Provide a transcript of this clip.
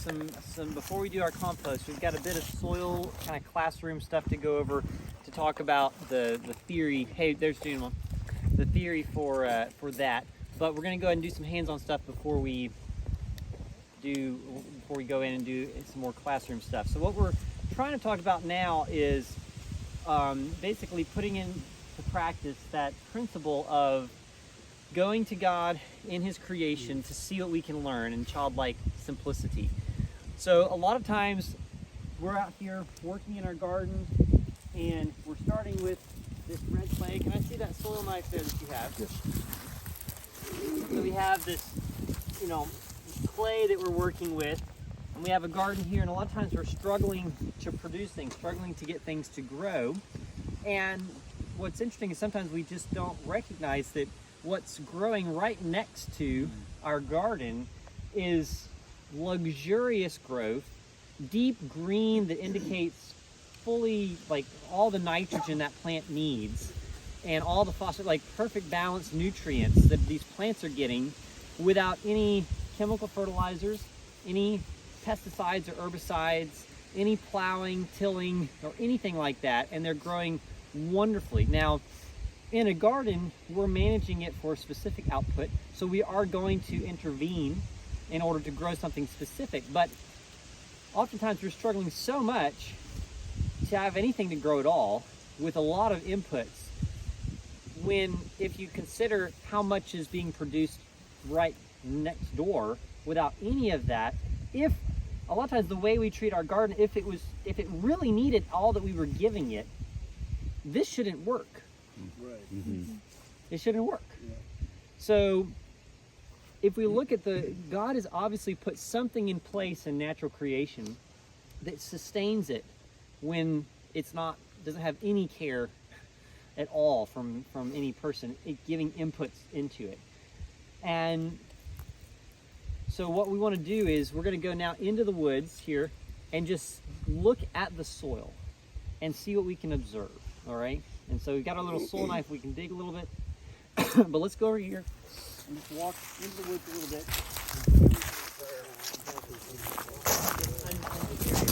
some before we do our compost, we've got a bit of soil kind of classroom stuff to go over to talk about the theory. Hey, there's June, the theory for that. But we're going to go ahead and do some hands-on stuff before we go in and do some more classroom stuff. So what we're trying to talk about now is basically putting into practice that principle of going to God in His creation to see what we can learn in childlike simplicity. So a lot of times we're out here working in our garden and we're starting with this red clay. Can I see that soil knife there that you have? Yes. So we have this, clay that we're working with, and we have a garden here, and a lot of times we're struggling to produce things, struggling to get things to grow. And what's interesting is sometimes we just don't recognize that what's growing right next to our garden is luxurious growth, deep green that indicates fully like all the nitrogen that plant needs and all the phosphorus, perfect balanced nutrients that these plants are getting without any chemical fertilizers, any pesticides or herbicides, any plowing, tilling, or anything like that, and they're growing wonderfully. Now, in a garden, we're managing it for a specific output, so we are going to intervene in order to grow something specific, but oftentimes we're struggling so much to have anything to grow at all with a lot of inputs, when if you consider how much is being produced right next door without any of that, if a lot of times the way we treat our garden, if it really needed all that we were giving it, this shouldn't work. Right. Mm-hmm. It shouldn't work. Yeah. So if we look at God has obviously put something in place in natural creation that sustains it when it's doesn't have any care at all from any person giving inputs into it. And so what we want to do is we're going to go now into the woods here and just look at the soil and see what we can observe, all right? And so we've got our little soil knife, we can dig a little bit, but let's go over here and just walk into the woods a little bit.